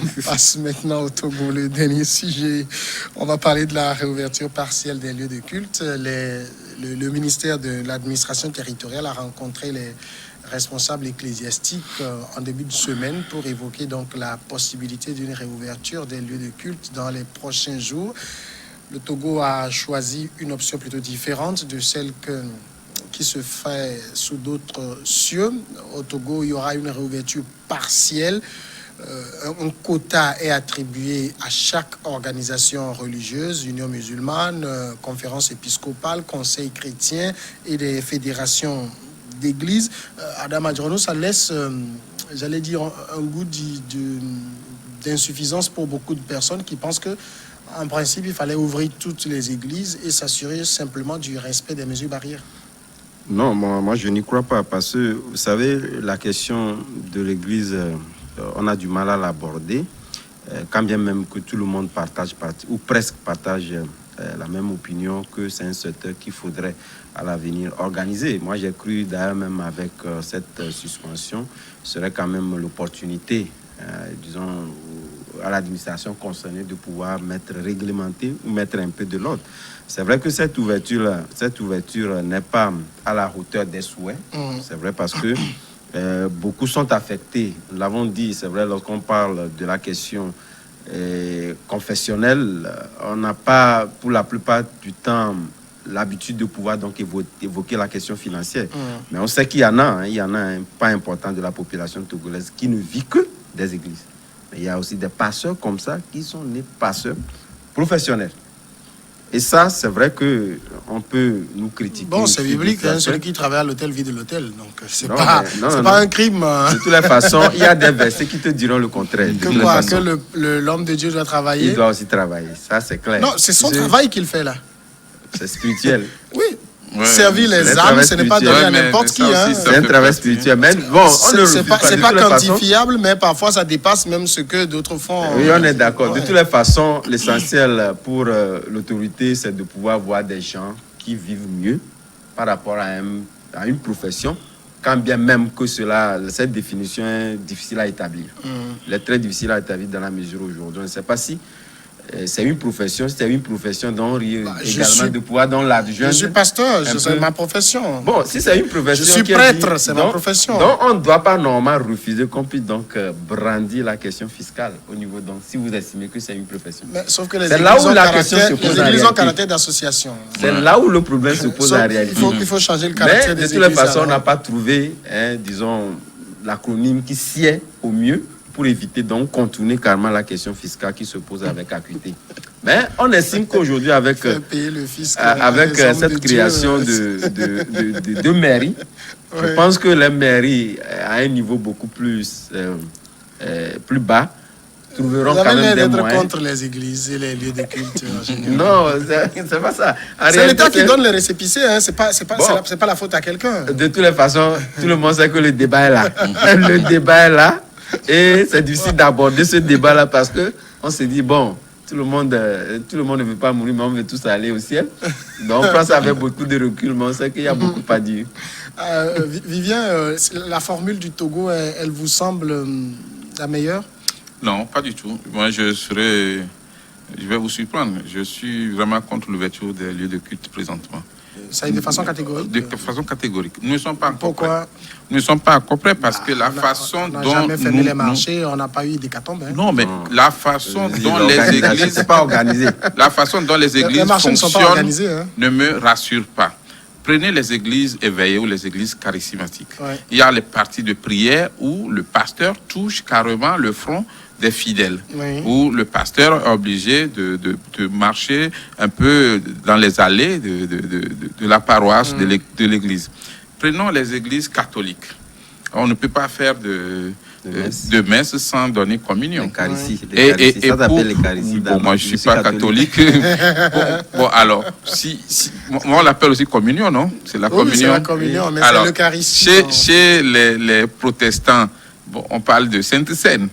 On passe maintenant au Togo, le dernier sujet. On va parler de la réouverture partielle des lieux de culte. Le ministère de l'administration territoriale a rencontré les responsables ecclésiastiques en début de semaine pour évoquer donc la possibilité d'une réouverture des lieux de culte dans les prochains jours. Le Togo a choisi une option plutôt différente de celle qui se fait sous d'autres cieux. Au Togo, il y aura une réouverture partielle. Un quota est attribué à chaque organisation religieuse, Union musulmane, conférence épiscopale, conseil chrétien et des fédérations d'églises. Adam Adjono, ça laisse, j'allais dire, un goût d'insuffisance pour beaucoup de personnes qui pensent que, en principe, il fallait ouvrir toutes les églises et s'assurer simplement du respect des mesures barrières. Non, moi je n'y crois pas parce que, vous savez, la question de l'église, on a du mal à l'aborder, quand bien même que tout le monde partage, ou presque partage la même opinion que c'est un secteur qu'il faudrait à l'avenir organiser. Moi j'ai cru d'ailleurs même avec cette suspension, ce serait quand même l'opportunité, disons, à l'administration concernée de pouvoir réglementer ou mettre un peu de l'ordre. C'est vrai que cette ouverture n'est pas à la hauteur des souhaits. C'est vrai parce que beaucoup sont affectés. Nous l'avons dit, c'est vrai, lorsqu'on parle de la question confessionnelle, on n'a pas, pour la plupart du temps, l'habitude de pouvoir donc évoquer la question financière. Mais on sait qu'il y en a un pas important de la population togolaise qui ne vit que des églises. Mais il y a aussi des pasteurs comme ça qui sont des pasteurs professionnels. Et ça, c'est vrai qu'on peut nous critiquer. Bon, c'est biblique, hein, celui qui travaille à l'hôtel vit de l'hôtel. Donc, c'est pas un crime. De toutes les façons, il y a des versets qui te diront le contraire. Que l'homme de Dieu doit travailler. Il doit aussi travailler, ça c'est clair. Non, c'est son travail qu'il fait là. C'est spirituel. Oui. Ouais, servir les âmes, ce n'est pas donné à n'importe qui. C'est un travail spirituel. Mais bon, c'est pas quantifiable, mais parfois ça dépasse même ce que d'autres font. Oui, on est d'accord. De toutes les façons, l'essentiel pour l'autorité, c'est de pouvoir voir des gens qui vivent mieux par rapport à une profession, quand bien même que cette définition est difficile à établir. Elle est très difficile à établir dans la mesure aujourd'hui. On ne sait pas si c'est une profession dont également de pouvoir dans l'adjoint. Je suis pasteur, c'est ma profession. Bon, si c'est une profession. Je suis prêtre, c'est ma profession. Donc on ne doit pas normalement refuser qu'on puisse donc brandir la question fiscale au niveau, donc si vous estimez que c'est une profession. Mais, sauf que les églises ont caractère d'association. C'est là où le problème se pose en réalité. Il faut changer le caractère des églises. Mais de toute façon, on n'a pas trouvé, disons, l'acronyme qui sied au mieux pour éviter donc contourner carrément la question fiscale qui se pose avec acuité. Mais on estime qu'aujourd'hui, avec cette création de mairies, je pense que les mairies, à un niveau beaucoup plus bas, trouveront quand même des moyens. Vous avez l'air contre les églises et les lieux de culte en général. Non, c'est pas ça. C'est l'État qui donne les récépissés, hein. C'est pas la faute à quelqu'un. De toutes les façons, tout le monde sait que le débat est là. Le débat est là. Et c'est difficile d'aborder ce débat-là parce que on se dit, bon, tout le monde ne veut pas mourir, mais on veut tous aller au ciel. Donc on prend ça avec beaucoup de recul, mais on sait qu'il y a beaucoup à dire. Vivien, la formule du Togo, elle vous semble la meilleure? Non, pas du tout. Moi, je vais vous surprendre. Je suis vraiment contre l'ouverture des lieux de culte présentement. Ça est de façon catégorique? De façon catégorique. Nous ne sommes pas encore prêts. Pourquoi? Nous ne sommes pas encore prêts parce que la façon dont... On n'a jamais fermé les marchés, on n'a pas eu d'hécatombe. Non, mais la façon dont les églises... C'est pas organisé. La façon dont les églises fonctionnent ne me rassure pas. Prenez les églises éveillées ou les églises charismatiques. Ouais. Il y a les parties de prière où le pasteur touche carrément le front des fidèles, où le pasteur est obligé de marcher un peu dans les allées de la paroisse, de l'église. Prenons les églises catholiques. On ne peut pas faire de messe sans donner communion. Moi, je ne suis pas catholique. bon, alors, moi, on l'appelle aussi communion, non? C'est la communion. C'est la communion, mais alors, c'est l'Eucharistie. Chez les protestants, on parle de Sainte Seine.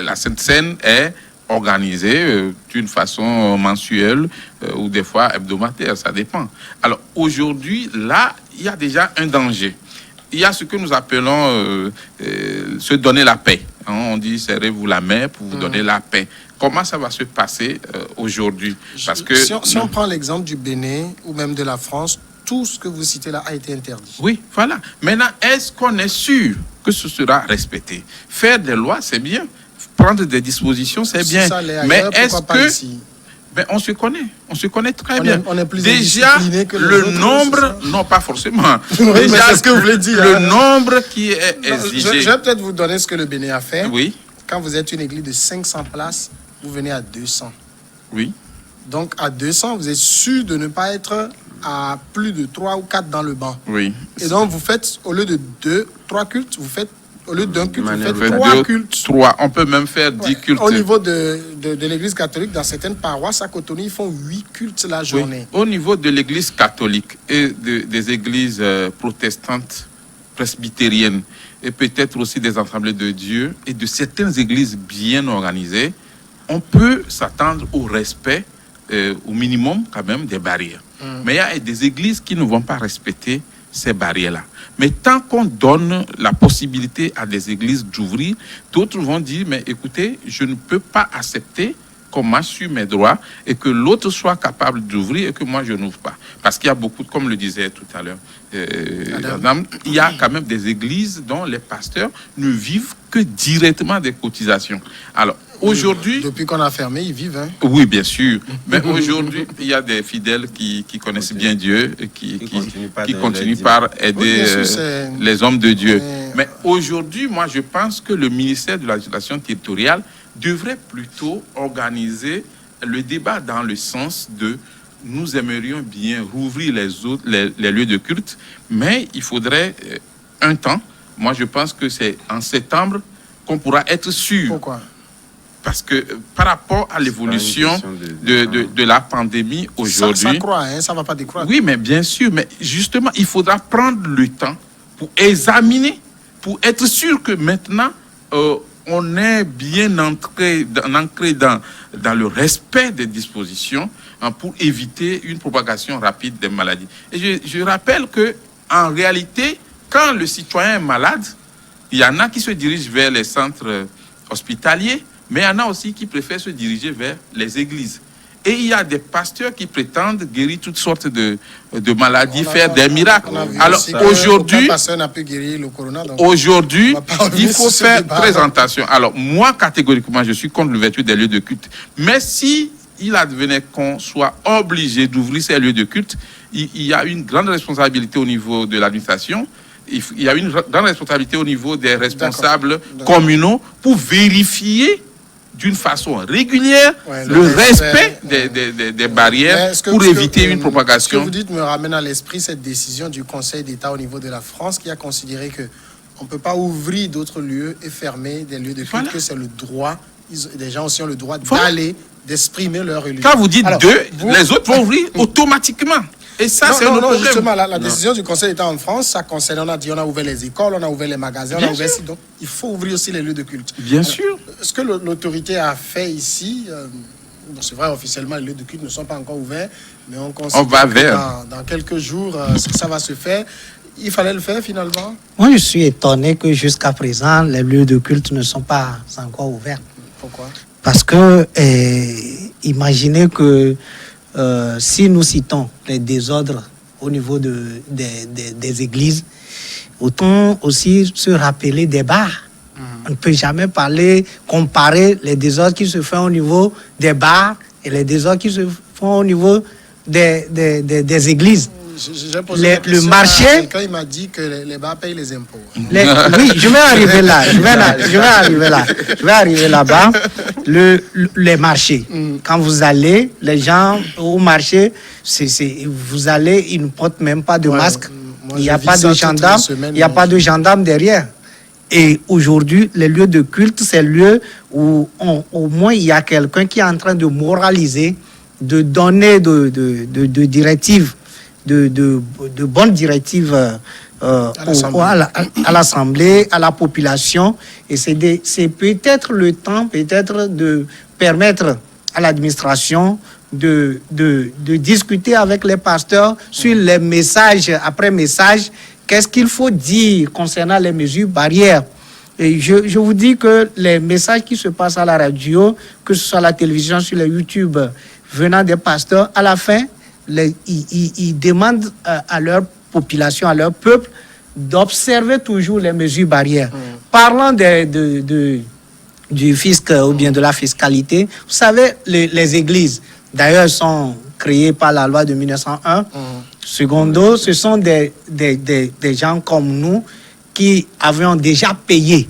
La Sainte Seine est organisée d'une façon mensuelle ou des fois hebdomadaire, ça dépend. Alors, aujourd'hui, là, il y a déjà un danger. Il y a ce que nous appelons se donner la paix. On dit serrez-vous la main pour vous donner la paix. Comment ça va se passer aujourd'hui? Parce que si on prend l'exemple du Bénin ou même de la France, tout ce que vous citez là a été interdit. Oui, voilà. Maintenant, est-ce qu'on est sûr que ce sera respecté? Faire des lois, c'est bien. Prendre des dispositions, c'est bien. Mais est-ce que... Ben, on se connaît très bien. On est plus déjà, que le nombre, non pas forcément. Oui, déjà, c'est ce que vous voulez dire. Le nombre qui est exigé. Je vais peut-être vous donner ce que le Bénin a fait. Oui. Quand vous êtes une église de 500 places, vous venez à 200. Oui. Donc, à 200, vous êtes sûr de ne pas être à plus de 3 ou 4 dans le banc. Oui. Et donc, vous faites, au lieu de 3 cultes, vous faites, au lieu d'un culte, vous faites 3 cultes. 3, on peut même faire 10 cultes. Au niveau de l'église catholique, dans certaines paroisses à Cotonou, ils font 8 cultes la journée. Oui. Au niveau de l'église catholique et des églises protestantes, presbytériennes, et peut-être aussi des assemblées de Dieu, et de certaines églises bien organisées, on peut s'attendre au respect, au minimum quand même, des barrières. Mais il y a des églises qui ne vont pas respecter ces barrières-là. Mais tant qu'on donne la possibilité à des églises d'ouvrir, d'autres vont dire, mais écoutez, je ne peux pas accepter qu'on marche sur mes droits et que l'autre soit capable d'ouvrir et que moi je n'ouvre pas. Parce qu'il y a beaucoup, comme le disait tout à l'heure, il y a quand même des églises dont les pasteurs ne vivent que directement des cotisations. Alors, aujourd'hui... Depuis qu'on a fermé, ils vivent. Hein? Oui, bien sûr. Mais aujourd'hui, il y a des fidèles qui connaissent bien Dieu et qui continuent par aider les hommes de Dieu. Mais aujourd'hui, moi, je pense que le ministère de l'administration territoriale devrait plutôt organiser le débat dans le sens de nous aimerions bien rouvrir les lieux de culte, mais il faudrait un temps. Moi, je pense que c'est en septembre qu'on pourra être sûr. Pourquoi? Parce que par rapport à l'évolution de la pandémie aujourd'hui... Ça croît, hein, ça ne va pas décroître. Oui, mais bien sûr. Mais justement, il faudra prendre le temps pour examiner, pour être sûr que maintenant, on est bien ancré dans le respect des dispositions pour éviter une propagation rapide des maladies. Et je rappelle qu'en réalité, quand le citoyen est malade, il y en a qui se dirigent vers les centres hospitaliers, mais il y en a aussi qui préfèrent se diriger vers les églises. Et il y a des pasteurs qui prétendent guérir toutes sortes de maladies, faire des miracles. Alors aujourd'hui, il faut faire très attention. Alors moi, catégoriquement, je suis contre l'ouverture des lieux de culte. Mais si il advenait qu'on soit obligé d'ouvrir ces lieux de culte, il y a une grande responsabilité au niveau de l'administration. Il y a une grande responsabilité au niveau des responsables communaux pour vérifier d'une façon régulière le respect des barrières pour éviter une propagation. Ce que vous dites me ramène à l'esprit cette décision du Conseil d'État au niveau de la France qui a considéré qu'on ne peut pas ouvrir d'autres lieux et fermer des lieux de culte, que c'est le droit. Les gens aussi ont le droit d'aller, d'exprimer leur religion. Quand vous dites les autres vont ouvrir automatiquement. Et ça, c'est non, justement, la décision du Conseil d'État en France, ça concerne, on a ouvert les écoles, on a ouvert les magasins, on a ouvert donc il faut ouvrir aussi les lieux de culte. Bien sûr. Ce que l'autorité a fait ici, c'est vrai, officiellement, les lieux de culte ne sont pas encore ouverts, mais on considère que dans quelques jours, ça va se faire. Il fallait le faire finalement. Moi, je suis étonné que jusqu'à présent, les lieux de culte ne sont pas encore ouverts. Pourquoi? Parce que, imaginez que si nous citons les désordres au niveau des églises, autant aussi se rappeler des bars. On ne peut jamais comparer les désordres qui se font au niveau des bars et les désordres qui se font au niveau des églises. Le marché. Quelqu'un m'a dit que les bars payent les impôts. Oui, je vais arriver là. Je vais arriver là-bas. Les marchés. Quand vous allez, les gens au marché, vous allez, ils ne portent même pas de masque. Il n'y a pas de gendarme. Il n'y a pas de gendarme derrière. Et aujourd'hui, les lieux de culte, c'est le lieu où au moins il y a quelqu'un qui est en train de moraliser, de donner de directives. De bonnes directives à l'Assemblée, à la population. Et c'est peut-être le temps, de permettre à l'administration de discuter avec les pasteurs sur les messages après messages. Qu'est-ce qu'il faut dire concernant les mesures barrières? Et je vous dis que les messages qui se passent à la radio, que ce soit à la télévision, sur les YouTube, venant des pasteurs, à la fin, ils demandent à leur population, à leur peuple, d'observer toujours les mesures barrières. Parlant du fisc ou bien de la fiscalité, vous savez, les églises, d'ailleurs, sont créées par la loi de 1901. Secondo, ce sont des gens comme nous qui avions déjà payé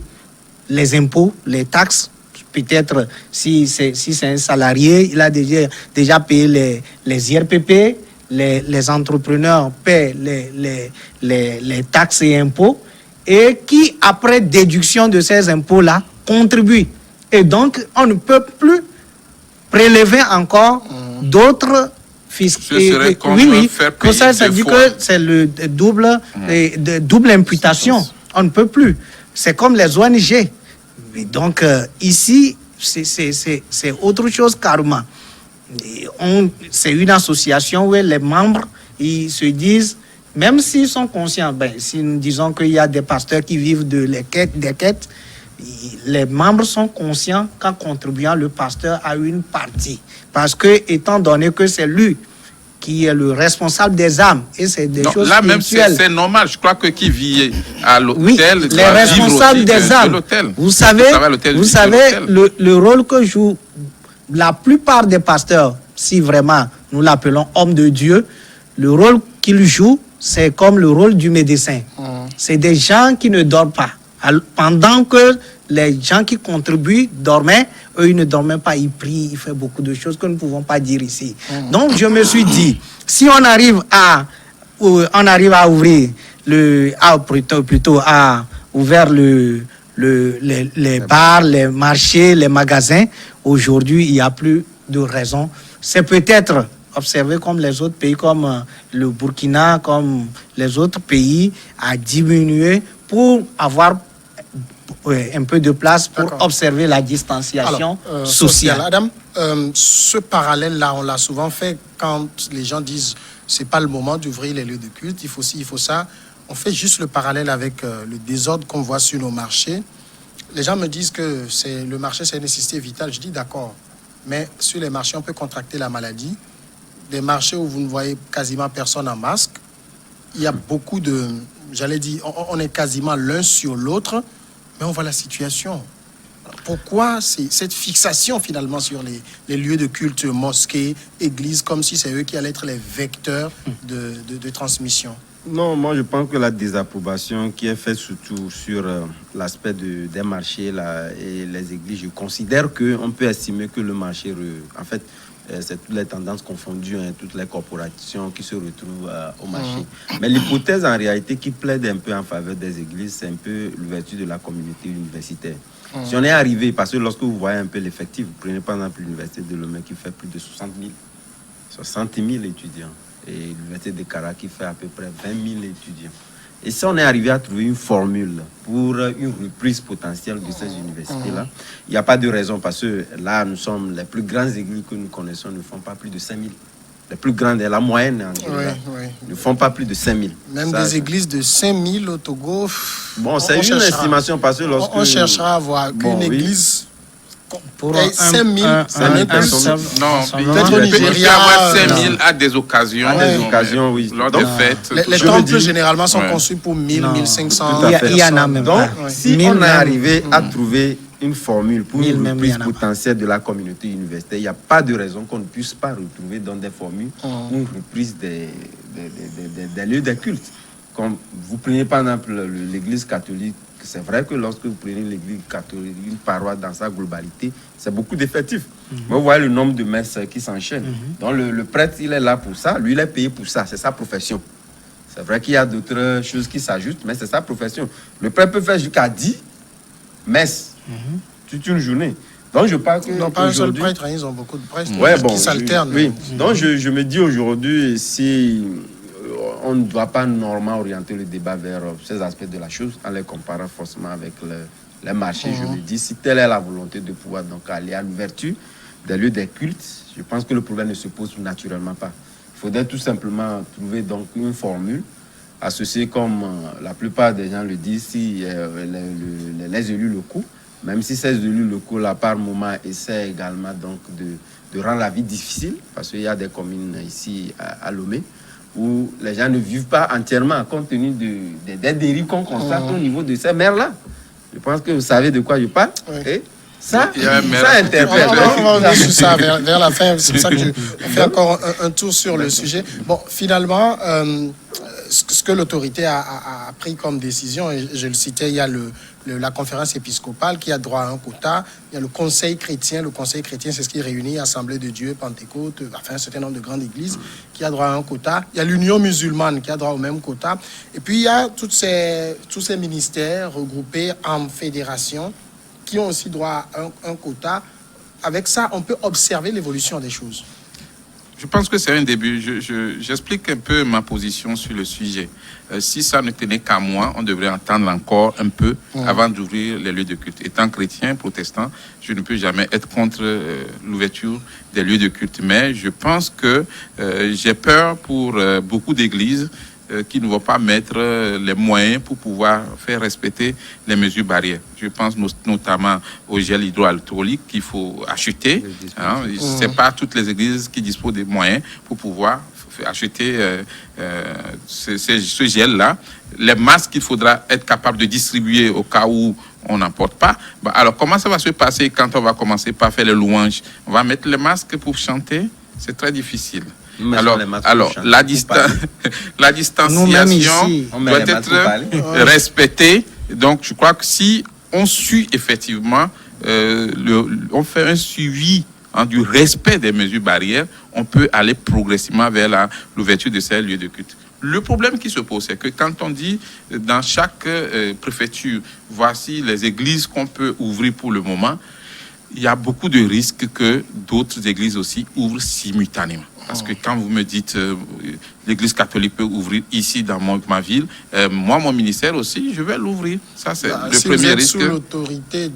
les impôts, les taxes. Peut-être si c'est un salarié, il a déjà payé les IRPP, les entrepreneurs paient les taxes et impôts, et qui, après déduction de ces impôts-là, contribuent. Et donc, on ne peut plus prélever encore d'autres fiscs. Oui, pour ça dit que c'est le double imputation. On ne peut plus. C'est comme les ONG. Et donc, ici, c'est autre chose carrément. C'est une association où les membres, ils se disent, même s'ils sont conscients, si nous disons qu'il y a des pasteurs qui vivent des quêtes, les membres sont conscients qu'en contribuant, le pasteur a une partie. Parce que, étant donné que c'est lui qui est le responsable des âmes, et c'est des choses là même c'est normal. Je crois que qui vit à l'hôtel, les responsables des âmes. Vous savez le rôle que joue la plupart des pasteurs, si vraiment nous l'appelons homme de Dieu, le rôle qu'ils jouent, c'est comme le rôle du médecin. C'est des gens qui ne dorment pas. Pendant que les gens qui contribuent dormaient, eux, ils ne dormaient pas, ils prient, ils font beaucoup de choses que nous ne pouvons pas dire ici. Donc, je me suis dit, si on arrive à ouvrir les bars, les marchés, les magasins, aujourd'hui, il n'y a plus de raison. C'est peut-être observé comme les autres pays, comme le Burkina, comme les autres pays, à diminuer pour avoir un peu de place pour observer la distanciation sociale. Adam, ce parallèle-là, on l'a souvent fait quand les gens disent c'est pas le moment d'ouvrir les lieux de culte, il faut ci, il faut ça. On fait juste le parallèle avec le désordre qu'on voit sur nos marchés. Les gens me disent que le marché, c'est une nécessité vitale. Je dis d'accord, mais sur les marchés, on peut contracter la maladie. Des marchés où vous ne voyez quasiment personne en masque, il y a beaucoup de... J'allais dire, on est quasiment l'un sur l'autre, mais on voit la situation. Pourquoi cette fixation finalement sur les lieux de culte, mosquées, églises, comme si c'est eux qui allaient être les vecteurs de transmission? Non, moi je pense que la désapprobation qui est faite surtout sur l'aspect des marchés et les églises, je considère qu'on peut estimer que le marché, en fait, c'est toutes les tendances confondues, toutes les corporations qui se retrouvent au marché. Mais l'hypothèse en réalité qui plaide un peu en faveur des églises, c'est un peu l'ouverture de la communauté universitaire. Si on est arrivé, parce que lorsque vous voyez un peu l'effectif, vous prenez par exemple l'université de Lomé qui fait plus de 60 000 étudiants, et l'université de Kara qui fait à peu près 20 000 étudiants. Et si on est arrivé à trouver une formule pour une reprise potentielle de ces universités-là, il n'y a pas de raison, parce que là, les plus grandes églises que nous connaissons ne font pas plus de 5 000. Les plus grandes, la moyenne en général, ne font pas plus de 5 000. Même des églises de 5 000 au Togo. Bon, c'est une estimation, parce que lorsque... On cherchera à voir qu'une église... Pour 5 000 personnes. Non, peut-être au Nigeria, avoir 5 000 à des occasions. Oui. Lors des fêtes. Les temples généralement sont conçus pour 1000, 1500. Il y en a même. Donc, si on est arrivé à trouver une formule pour une reprise potentielle de la communauté universitaire, il n'y a pas de raison qu'on ne puisse pas retrouver dans des formules une reprise des lieux de culte. Comme vous prenez par exemple l'église catholique, c'est vrai que lorsque vous prenez l'église catholique, une paroisse dans sa globalité, c'est beaucoup d'effectifs. Mais vous voyez le nombre de messes qui s'enchaînent. Donc le prêtre, il est là pour ça, lui, il est payé pour ça, c'est sa profession. C'est vrai qu'il y a d'autres choses qui s'ajoutent, mais c'est sa profession. Le prêtre peut faire jusqu'à 10 messes toute une journée. Donc je parle que... Non, pas un seul prêtre, ils ont beaucoup de prêtres qui s'alternent. Oui. Donc je me dis aujourd'hui, si... on ne doit pas normalement orienter le débat vers ces aspects de la chose en les comparant forcément avec les marchés. Je me dis, si telle est la volonté de pouvoir donc aller à l'ouverture des lieux des cultes, je pense que le problème ne se pose naturellement pas. Il faudrait tout simplement trouver donc une formule associer, comme la plupart des gens le disent, si, les élus locaux, même si ces élus locaux-là, par moment, essaient également donc de rendre la vie difficile, parce qu'il y a des communes ici à Lomé, où les gens ne vivent pas entièrement compte tenu des dérives qu'on constate au niveau de ces maires-là. Je pense que vous savez de quoi je parle. Et ça interpelle. On va revenir sur ça vers la fin. C'est pour ça que je fais encore un tour sur le sujet. Bon, finalement, ce que l'autorité a pris comme décision, et je le citais, il y a la conférence épiscopale qui a droit à un quota. Il y a le conseil chrétien. Le conseil chrétien, c'est ce qui réunit Assemblée de Dieu, Pentecôte, enfin un certain nombre de grandes églises qui a droit à un quota. Il y a l'Union musulmane qui a droit au même quota. Et puis, il y a tous ces ministères regroupés en fédération qui ont aussi droit à un quota. Avec ça, on peut observer l'évolution des choses. Je pense que c'est un début. J'explique un peu ma position sur le sujet. Si ça ne tenait qu'à moi, on devrait attendre encore un peu avant d'ouvrir les lieux de culte. Étant chrétien, protestant, je ne peux jamais être contre l'ouverture des lieux de culte. Mais je pense que j'ai peur pour beaucoup d'églises qui ne vont pas mettre les moyens pour pouvoir faire respecter les mesures barrières. Je pense notamment au gel hydroalcoolique qu'il faut acheter. Ce n'est pas toutes les églises qui disposent des moyens pour pouvoir acheter ce gel-là. Les masques qu'il faudra être capable de distribuer au cas où on n'emporte pas. Alors, comment ça va se passer quand on va commencer par faire les louanges? On va mettre les masques pour chanter? C'est très difficile. Alors la distanciation doit être respectée. Donc, je crois que si on suit effectivement, on fait un suivi du respect des mesures barrières, on peut aller progressivement vers l'ouverture de ces lieux de culte. Le problème qui se pose, c'est que quand on dit dans chaque préfecture, voici les églises qu'on peut ouvrir pour le moment, il y a beaucoup de risques que d'autres églises aussi ouvrent simultanément. Parce que quand vous me dites l'église catholique peut ouvrir ici dans ma ville, moi, mon ministère aussi, je vais l'ouvrir. Ça, c'est le premier risque. Sous l'autorité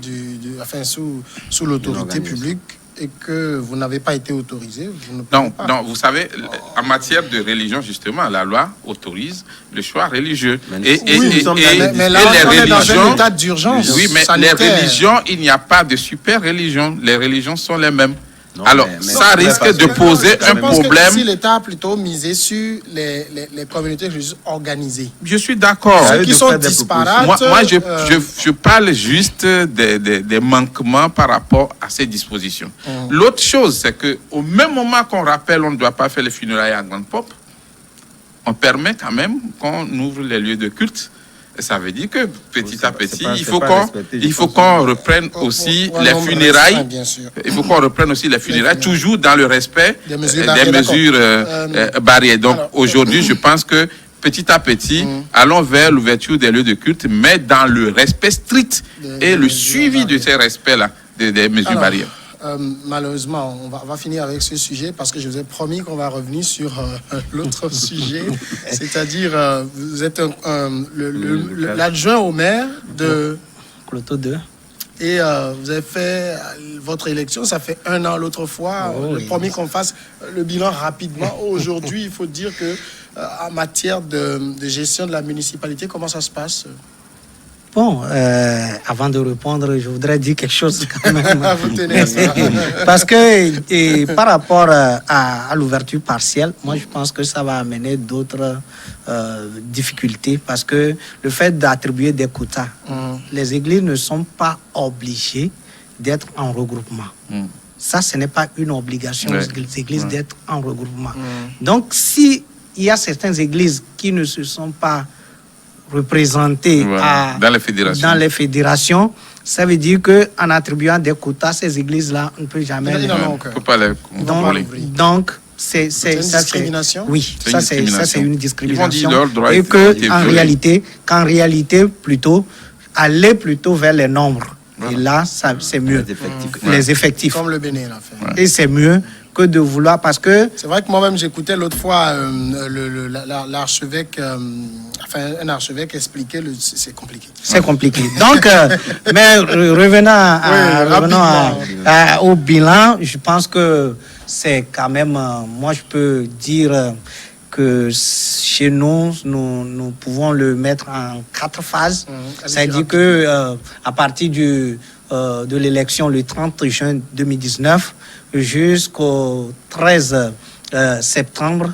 sous l'autorité publique et que vous n'avez pas été autorisé, vous ne pouvez pas. Non, vous savez, en matière de religion, justement, la loi autorise le choix religieux. Mais là, on est dans un état d'urgence. Oui, mais sanitaire. Les religions, il n'y a pas de super religion. Les religions sont les mêmes. Non, alors, ça risque de poser un problème. Si l'État a plutôt misé sur les communautés religieuses organisées. Je suis d'accord. Ceux qui sont disparates. Moi, je parle juste des manquements par rapport à ces dispositions. L'autre chose, c'est qu'au même moment qu'on rappelle on ne doit pas faire les funérailles à grande pompe, on permet quand même qu'on ouvre les lieux de culte. Ça veut dire que petit à petit, il faut qu'on reprenne aussi les funérailles. Il faut qu'on reprenne aussi les funérailles, toujours dans le respect des mesures barrières. Donc aujourd'hui, je pense que petit à petit, allons vers l'ouverture des lieux de culte, mais dans le respect strict et le suivi de ces respects-là, des mesures barrières. Malheureusement, on va finir avec ce sujet parce que je vous ai promis qu'on va revenir sur l'autre sujet, c'est-à-dire vous êtes l'adjoint au maire de Cloto 2. Et vous avez fait votre élection, ça fait 1 an l'autre fois. Le premier qu'on fasse le bilan rapidement. Aujourd'hui, il faut dire que en matière de gestion de la municipalité, comment ça se passe? Bon, avant de répondre, je voudrais dire quelque chose quand même. Vous tenez à ça. Parce que par rapport à l'ouverture partielle, moi je pense que ça va amener d'autres difficultés. Parce que le fait d'attribuer des quotas, les églises ne sont pas obligées d'être en regroupement. Ça, ce n'est pas une obligation des églises d'être en regroupement. Donc, s'il y a certaines églises qui ne se sont pas représentées dans les fédérations, ça veut dire qu'en attribuant des quotas, ces églises-là, on ne peut jamais donc, c'est une discrimination. Oui, ça c'est une discrimination. Et qu'en réalité, plutôt, aller plutôt vers les nombres. Et là, c'est mieux. Les effectifs. Comme le Bénin l'a fait. Et c'est mieux que de vouloir, parce que... C'est vrai que moi-même, j'écoutais l'autre fois l'archevêque, un archevêque expliquer, c'est compliqué. C'est compliqué. Donc, mais revenons au bilan, je pense que c'est quand même, moi je peux dire que chez nous, nous pouvons le mettre en 4 phases. C'est-à-dire que à partir de l'élection le 30 juin 2019 jusqu'au 13 septembre,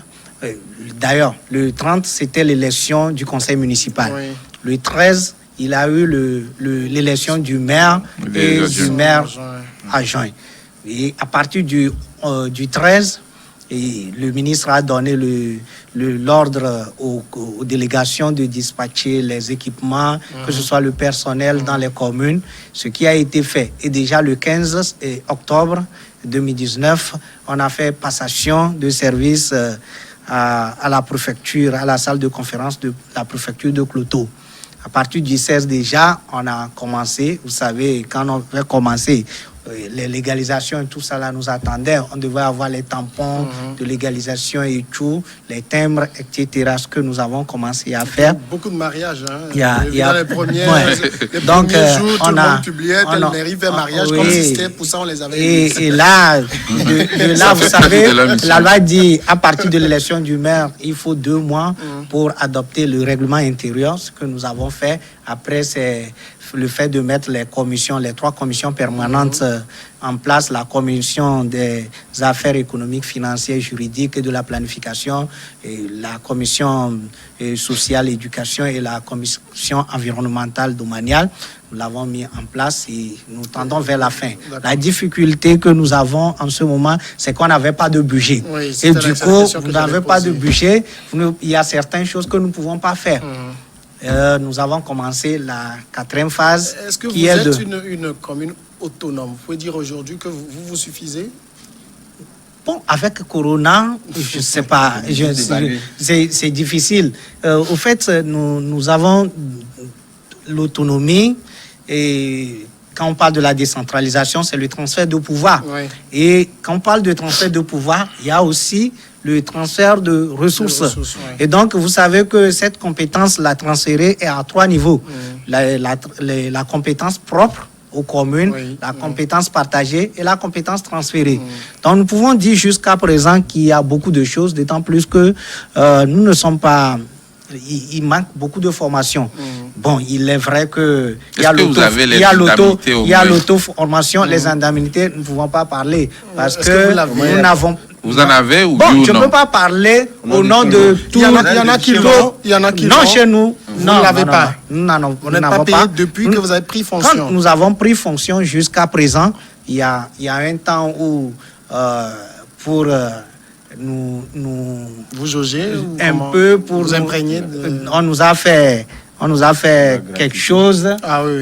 d'ailleurs, le 30, c'était l'élection du conseil municipal. Oui. Le 13, il a eu l'élection du maire et du maire adjoint. Et à partir du 13, le ministre a donné l'ordre aux délégations de dispatcher les équipements, que ce soit le personnel dans les communes, ce qui a été fait. Et déjà le 15 octobre 2019, on a fait passation de service à la préfecture, à la salle de conférence de la préfecture de Cloto. À partir du 16 déjà, on a commencé. Vous savez, quand on avait commencé, les légalisations et tout ça là nous attendait. On devait avoir les tampons de légalisation et tout, les timbres, etc. Ce que nous avons commencé à faire. Beaucoup de mariages. Hein. Il y a les premiers jours, tout le monde publiait, telle mairie fait mariage, comme si c'était pour ça on les avait. Et là, de là, vous savez, la loi dit à partir de l'élection du maire, il faut 2 mois pour adopter le règlement intérieur, ce que nous avons fait. Après, c'est le fait de mettre les 3 commissions permanentes en place, la commission des affaires économiques, financières, juridiques et de la planification, et la commission sociale, éducation et la commission environnementale domaniale. Nous l'avons mis en place et nous tendons vers la fin. La difficulté que nous avons en ce moment, c'est qu'on n'avait pas de budget. Oui, et du coup, vous n'avez pas de budget. Il y a certaines choses que nous ne pouvons pas faire. Nous avons commencé la 4e phase. Est-ce que vous êtes une commune autonome? Vous pouvez dire aujourd'hui que vous suffisez? Bon, avec Corona, je ne sais pas. C'est difficile. Au fait, nous avons l'autonomie et quand on parle de la décentralisation, c'est le transfert de pouvoir. Oui. Et quand on parle de transfert de pouvoir, il y a aussi le transfert de ressources. Oui. Et donc, vous savez que cette compétence, la transférer, est à 3 niveaux. La compétence propre aux communes, la compétence partagée et la compétence transférée. Donc, nous pouvons dire jusqu'à présent qu'il y a beaucoup de choses, d'autant plus que nous ne sommes pas... Il manque beaucoup de formation. Bon, il est vrai que il y a l'auto-formation, les indemnités, nous ne pouvons pas parler parce que nous n'avons. Vous en avez ou bon, ou je ne peux pas parler au nom de tout. Il y en a qui l'ont. Non, chez nous, vous ne l'avez pas. Nous n'avons pas payé depuis que vous avez pris fonction. Quand nous avons pris fonction jusqu'à présent, il y a un temps où pour vous jaugez un peu pour vous imprégner on nous a fait quelque chose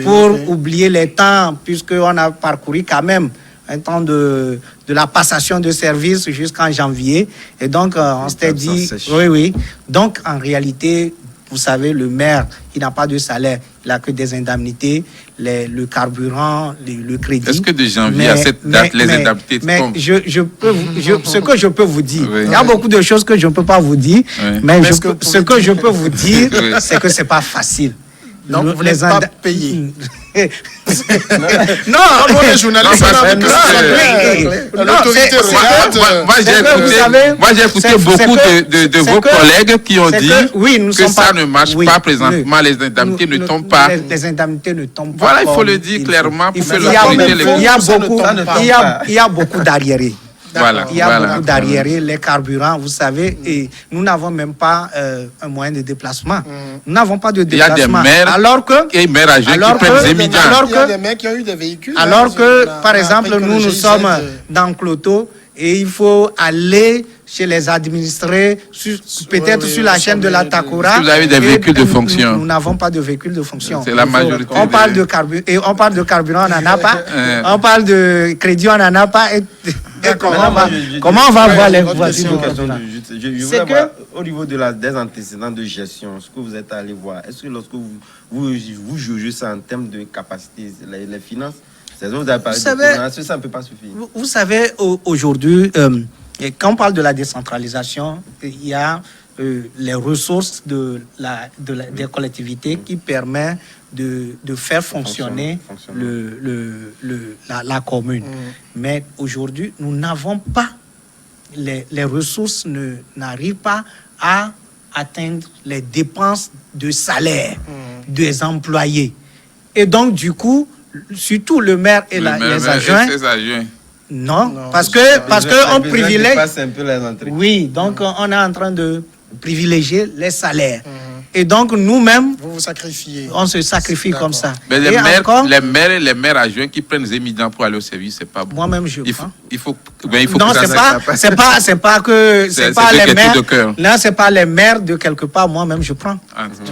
pour oublier les temps, puisqu'on a parcouru quand même un temps de la passation de service jusqu'en janvier. Et donc, on s'était dit... Oui. Donc, en réalité, vous savez, le maire, il n'a pas de salaire. Il n'a que des indemnités, le carburant, le crédit. Est-ce que de janvier à cette date, les indemnités tombent? Ce que je peux vous dire, il y a beaucoup de choses que je ne peux pas vous dire, mais ce que je peux vous dire, c'est que ce n'est pas facile. Donc, vous n'êtes pas payé. Non, les journalistes, l'autorité regarde. Moi, j'ai écouté beaucoup de vos collègues qui ont dit que ça ne marche pas présentement, les indemnités ne tombent pas. Les indemnités ne tombent pas. Voilà, il faut le dire clairement pour que l'autorité il y a beaucoup d'arriérés. Il y a beaucoup d'arriérés, les carburants, vous savez, et nous n'avons même pas un moyen de déplacement. Nous n'avons pas de déplacement. Il y a des maires qui prennent des éminents. Il y a des maires qui ont eu des véhicules. Alors que, par exemple, nous sommes dans Cloto et il faut aller chez les administrés, peut-être sur la chaîne de la Takora. Vous avez des véhicules de fonction? Nous n'avons pas de véhiculs de fonction. C'est la majorité. On parle de carburant, on n'en a pas. On parle de crédit, on n'en a pas. Comment on va voir les voitures? Je voudrais voir, au niveau des antécédents de gestion, ce que vous êtes allé voir, est-ce que lorsque vous jugez ça en termes de capacité, les finances, vous avez parlé de finances, ça ne peut pas suffire? Vous savez, aujourd'hui, quand on parle de la décentralisation, il y a les ressources des collectivités qui permettent de faire fonctionner la commune. Mais aujourd'hui, nous n'avons pas les ressources n'arrivent pas à atteindre les dépenses de salaire des employés. Et donc, du coup, surtout le maire et les adjoints. Et ses adjoints. Non, parce que on privilège. Un peu les entrées. Oui, donc on est en train de privilégier les salaires. Et donc nous-mêmes, vous vous sacrifiez. On se sacrifie comme ça. Mais les maires adjoints qui prennent les éminents pour aller au service, c'est pas bon. Moi-même, je prends. Il faut non, c'est pas les maires. Non, c'est pas les maires de quelque part. Moi-même, je prends.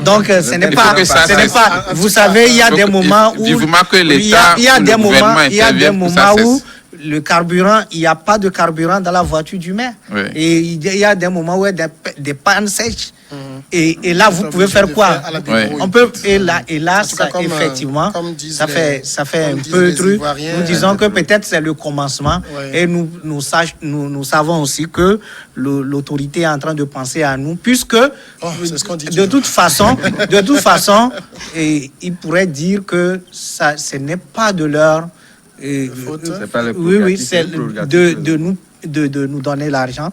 Donc ce n'est pas. Vous savez, il y a des moments où il y a des moments où le carburant, il n'y a pas de carburant dans la voiture du maire. Oui. Et il y a des moments où il y a des pannes sèches. Et là, vous pouvez faire quoi? On peut, et là ça, comme, effectivement, ça fait un peu truc. Nous disons que peut-être c'est le commencement. Et nous savons aussi que l'autorité est en train de penser à nous, puisque de toute façon, il pourrait dire que ce n'est pas de leur... c'est pas c'est de nous donner l'argent,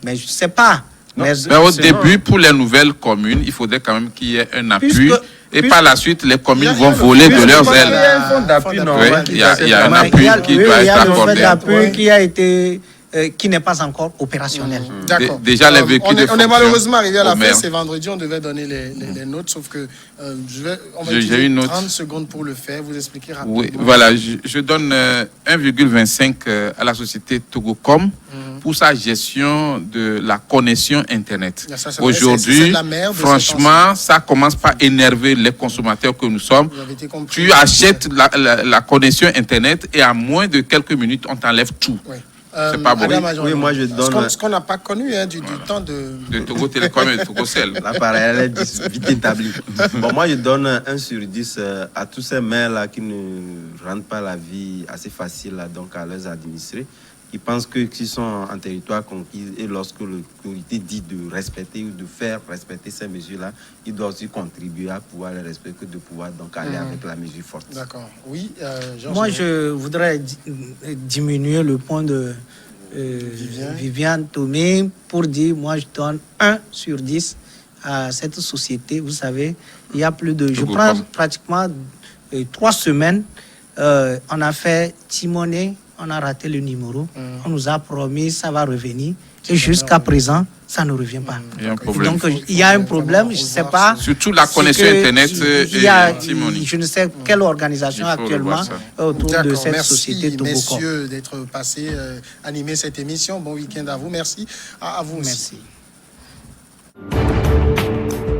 mais je ne sais pas. Mais au début, pour les nouvelles communes, il faudrait quand même qu'il y ait un appui. Et par la suite, les communes vont voler de leurs ailes. Il y a un fonds d'appui, non? Il y a un appui qui doit être accordé. Il y a un fonds d'appui qui n'est pas encore opérationnel. D'accord. Déjà, les véhicules on est malheureusement arrivé à la fin. C'est vendredi, on devait donner les notes, sauf que on va utiliser 30 secondes pour le faire. Vous expliquer rapidement. Oui, voilà, je donne 1,25 à la société Togocom pour sa gestion de la connexion Internet. Aujourd'hui, franchement, ça commence par énerver les consommateurs que nous sommes. Tu achètes la connexion Internet et à moins de quelques minutes, on t'enlève tout. Oui. C'est pas bon. Oui, moi je donne. Ce qu'on n'a pas connu du temps de Togo Télécom et de Togo Cell. L'appareil, elle est vite établie. Bon, moi je donne 1 sur 10 à tous ces maires-là qui ne rendent pas la vie assez facile donc à leurs administrés. Ils pensent qu'ils sont en territoire conquis et lorsque l'autorité dit de respecter ou de faire respecter ces mesures-là, ils doivent aussi contribuer à pouvoir les respecter, de pouvoir donc aller avec la mesure forte. D'accord. Oui, moi, je voudrais diminuer le point de Viviane Tomé pour dire, moi, je donne 1 sur 10 à cette société. Vous savez, il y a plus de... Je prends pratiquement 3 semaines. On a fait Timoné. On a raté le numéro. On nous a promis ça va revenir. Et jusqu'à présent, ça ne revient pas. Il y a un problème. Donc, il y a un problème. Je ne sais pas. Surtout la connexion Internet et Timoni. Je ne sais quelle organisation actuellement autour de cette société Togocom. Merci, messieurs, d'être passés, animer cette émission. Bon week-end à vous. Merci à vous aussi. Merci.